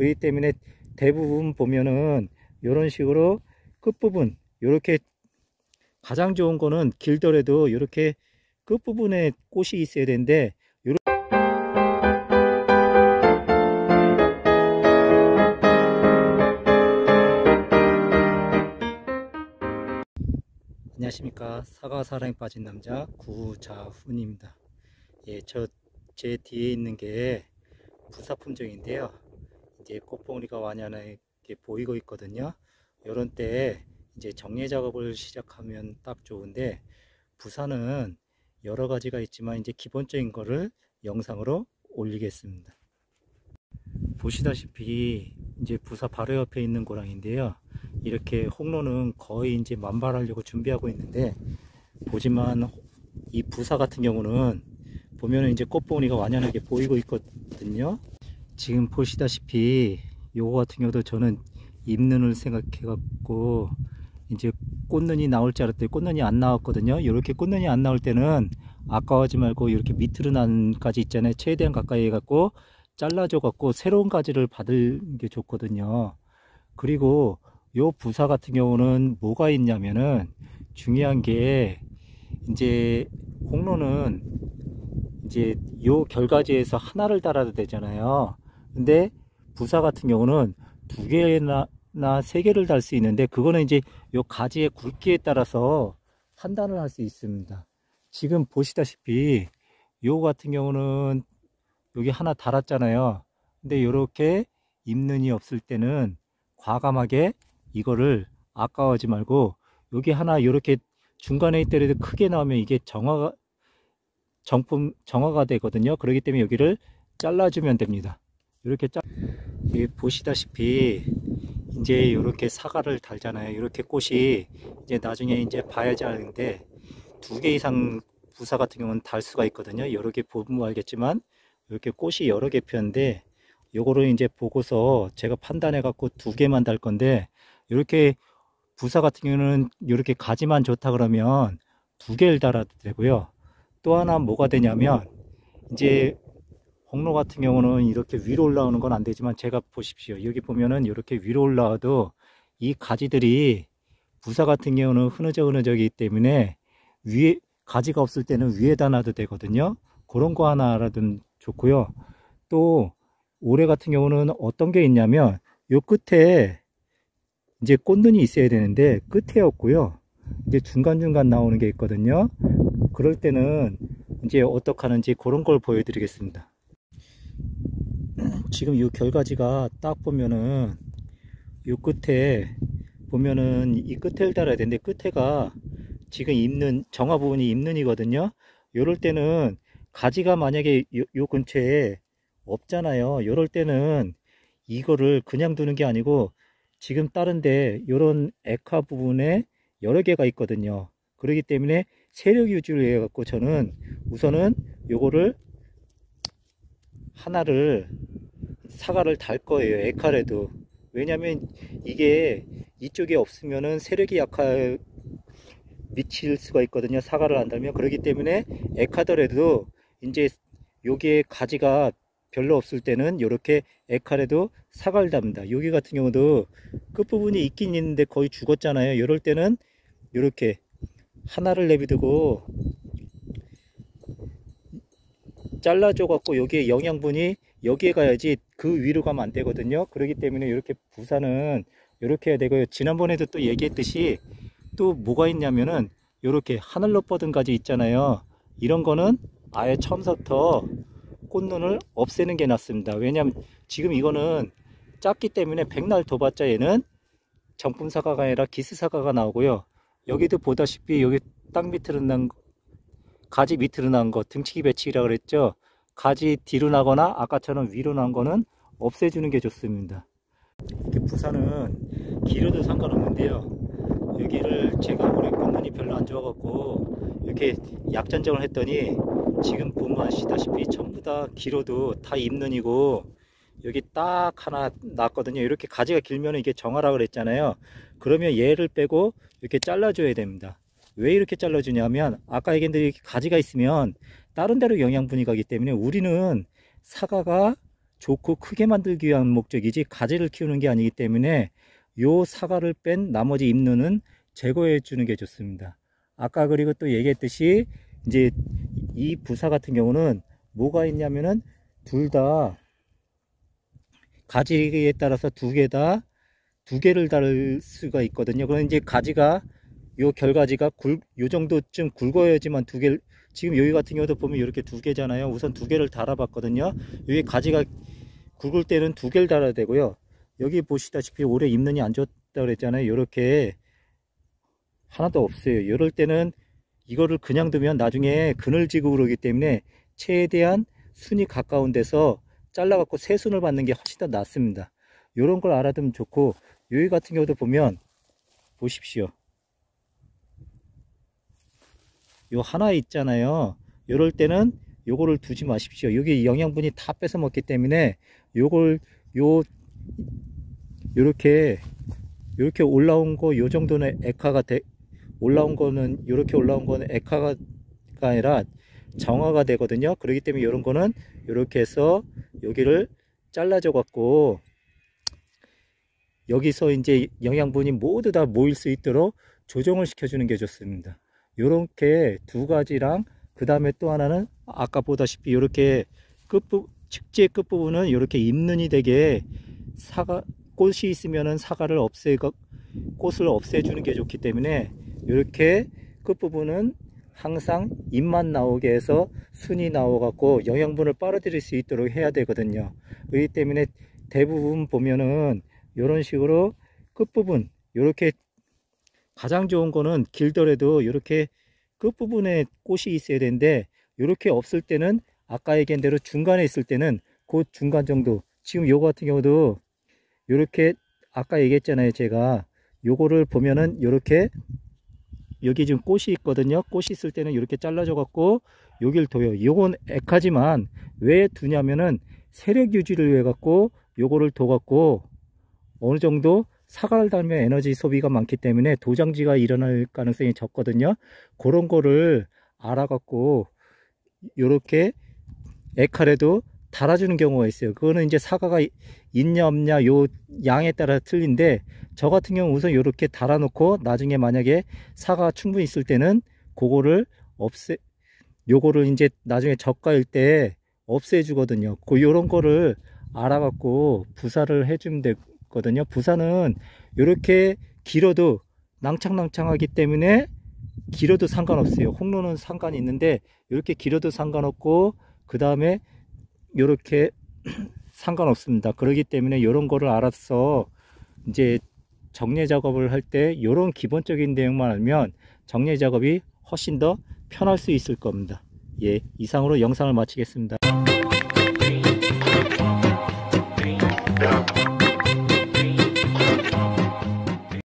그렇기 때문에 대부분 보면은 이런 식으로 끝부분, 이렇게 가장 좋은 거는 길더라도 이렇게 끝부분에 꽃이 있어야 되는데, 안녕하십니까. 사과 사랑에 빠진 남자 구자훈입니다. 예, 제 뒤에 있는 게 부사 품종인데요. 이제 꽃봉오리가 완연하게 보이고 있거든요. 이런 때 이제 정리 작업을 시작하면 딱 좋은데, 부사는 여러 가지가 있지만 이제 기본적인 거를 영상으로 올리겠습니다. 보시다시피 이제 부사 바로 옆에 있는 고랑인데요. 이렇게 홍로는 거의 이제 만발하려고 준비하고 있는데, 보지만 이 부사 같은 경우는 보면은 이제 꽃봉오리가 완연하게 보이고 있거든요. 지금 보시다시피 요거 같은 경우도 저는 잎눈을 생각해 갖고 이제 꽃눈이 나올 줄 알았더니 꽃눈이 안 나왔거든요. 이렇게 꽃눈이 안 나올 때는 아까워하지 말고 이렇게 밑으로 난 가지 있잖아요. 최대한 가까이 해 갖고 잘라줘 갖고 새로운 가지를 받는 게 좋거든요. 그리고 요 부사 같은 경우는 뭐가 있냐면은, 중요한 게 이제 홍로는 이제 요 결가지에서 하나를 달아도 되잖아요. 근데 부사 같은 경우는 두 개나 세 개를 달 수 있는데, 그거는 이제 요 가지의 굵기에 따라서 판단을 할 수 있습니다. 지금 보시다시피 요 같은 경우는 여기 하나 달았잖아요. 근데 이렇게 잎눈이 없을 때는 과감하게 이거를 아까워하지 말고, 여기 하나 이렇게 중간에 있더라도 크게 나오면 이게 정화가 되거든요. 그렇기 때문에 여기를 잘라주면 됩니다. 이렇게 보시다시피 이제 이렇게 사과를 달잖아요. 이렇게 꽃이 이제 나중에 이제 봐야지 하는데, 두 개 이상 부사 같은 경우는 달 수가 있거든요. 여러 개 보면 알겠지만 이렇게 꽃이 여러 개 폈는데, 요거를 이제 보고서 제가 판단해 갖고 두 개만 달 건데, 이렇게 부사 같은 경우는 이렇게 가지만 좋다 그러면 두 개를 달아도 되고요. 또 하나 뭐가 되냐면, 이제 홍로 같은 경우는 이렇게 위로 올라오는 건 안 되지만, 제가 보십시오. 여기 보면은 이렇게 위로 올라와도 이 가지들이 부사 같은 경우는 흐느적이기 때문에 위에 가지가 없을 때는 위에다 놔도 되거든요. 그런 거 하나 알아두면 좋고요. 또 올해 같은 경우는 어떤 게 있냐면, 요 끝에 이제 꽃눈이 있어야 되는데 끝에 없고요. 이제 중간중간 나오는 게 있거든요. 그럴 때는 이제 어떻게 하는지 그런 걸 보여드리겠습니다. 지금 이 결가지가 딱 보면은 이 끝에 보면은 이 끝을 달아야 되는데, 끝에가 지금 잎눈, 정화 부분이 잎눈이거든요. 이럴 때는 가지가 만약에 요 근처에 없잖아요. 이럴 때는 이거를 그냥 두는 게 아니고, 지금 다른데 이런 액화 부분에 여러 개가 있거든요. 그렇기 때문에 세력 유지를 해 갖고 저는 우선은 요거를 하나를 사과를 달 거예요. 액화라도. 왜냐면 이게 이쪽에 없으면은 세력이 약화 미칠 수가 있거든요. 사과를 안 달면. 그렇기 때문에 액화더라도 이제 여기에 가지가 별로 없을 때는 이렇게 액화라도 사과를 답니다. 여기 같은 경우도 끝부분이 있긴 있는데 거의 죽었잖아요. 이럴 때는 이렇게 하나를 내비두고 잘라줘 갖고 여기에 영양분이 여기에 가야지 그 위로 가면 안 되거든요. 그렇기 때문에 이렇게 부사는 이렇게 해야 되고요. 지난번에도 또 얘기했듯이 또 뭐가 있냐면은, 이렇게 하늘로 뻗은 가지 있잖아요. 이런 거는 아예 처음부터 꽃눈을 없애는 게 낫습니다. 왜냐하면 지금 이거는 작기 때문에 백날 둬봤자 얘는 정품 사과가 아니라 기스 사과가 나오고요. 여기도 보다시피 여기 땅 밑으로 난 가지 밑으로 난 거 등치기 배치기라 그랬죠. 가지 뒤로 나거나 아까처럼 위로 난 거는 없애주는 게 좋습니다. 이렇게 부사는 길어도 상관없는데요. 여기를 제가 올해 꽃눈이 별로 안 좋아갖고 이렇게 약전정을 했더니, 지금 보시다시피 전부 다 길어도 다 잎눈이고 여기 딱 하나 났거든요. 이렇게 가지가 길면 이게 정화라 그랬잖아요. 그러면 얘를 빼고 이렇게 잘라줘야 됩니다. 왜 이렇게 잘라주냐면, 아까 얘기했는데 가지가 있으면 다른 데로 영양분이 가기 때문에, 우리는 사과가 좋고 크게 만들기 위한 목적이지 가지를 키우는 게 아니기 때문에 요 사과를 뺀 나머지 잎눈은 제거해 주는 게 좋습니다. 아까 그리고 또 얘기했듯이 이제 이 부사 같은 경우는 뭐가 있냐면은 둘 다 가지에 따라서 두 개를 달을 수가 있거든요. 그럼 이제 가지가 요 결가지가 요 정도쯤 굵어야지만 두 개, 지금 여기 같은 경우도 보면 이렇게 두 개잖아요. 우선 두 개를 달아봤거든요. 여기 가지가 굵을 때는 두 개를 달아야 되고요. 여기 보시다시피 올해 잎눈이 안 좋다 그랬잖아요. 이렇게 하나도 없어요. 이럴 때는 이거를 그냥 두면 나중에 그늘지고 그러기 때문에 최대한 순이 가까운 데서 잘라갖고 새순을 받는 게 훨씬 더 낫습니다. 이런 걸 알아두면 좋고, 여기 같은 경우도 보면 보십시오. 요 하나 있잖아요. 이럴 때는 요거를 두지 마십시오. 여기 영양분이 다 뺏어 먹기 때문에 요걸 요렇게 올라온 거 요 정도는 액화가 올라온 거는 요렇게 올라온 거는 액화가 아니라 정화가 되거든요. 그렇기 때문에 이런 거는 요렇게 해서 여기를 잘라줘 갖고 여기서 이제 영양분이 모두 다 모일 수 있도록 조정을 시켜주는 게 좋습니다. 요렇게 두 가지랑 그 다음에 또 하나는 아까 보다시피 이렇게 측지의 끝부분은 이렇게 잎눈이 되게 꽃이 있으면은 사과를 꽃을 없애주는 게 좋기 때문에 이렇게 끝부분은 항상 잎만 나오게 해서 순이 나와 갖고 영양분을 빨아들일 수 있도록 해야 되거든요. 그렇기 때문에 대부분 보면은 이런 식으로 끝부분 이렇게 가장 좋은 거는 길더라도 이렇게 끝부분에 꽃이 있어야 되는데 이렇게 없을 때는 아까 얘기한 대로 중간에 있을 때는 그 중간 정도, 지금 요거 같은 경우도 이렇게 아까 얘기했잖아요. 제가 요거를 보면은 이렇게 여기 지금 꽃이 있거든요. 꽃이 있을 때는 이렇게 잘라줘 갖고 여길 둬요. 요건 액하지만 왜 두냐면은 세력 유지를 위해 갖고 요거를 둬 갖고 어느 정도 사과를 달면 에너지 소비가 많기 때문에 도장지가 일어날 가능성이 적거든요. 그런 거를 알아갖고 이렇게 액화래도 달아주는 경우가 있어요. 그거는 이제 사과가 있냐 없냐 요 양에 따라 틀린데, 저 같은 경우 우선 이렇게 달아놓고 나중에 만약에 사과가 충분히 있을 때는 그거를 요거를 이제 나중에 저가일 때 없애주거든요. 요런 거를 알아갖고 부사를 해주면 되거든요. 부사는 이렇게 길어도 낭창낭창하기 때문에 길어도 상관없어요. 홍로는 상관이 있는데 이렇게 길어도 상관없고 그 다음에 이렇게 상관없습니다. 그렇기 때문에 이런 거를 알아서 이제 정례 작업을 할 때 이런 기본적인 내용만 알면 정례 작업이 훨씬 더 편할 수 있을 겁니다. 예, 이상으로 영상을 마치겠습니다.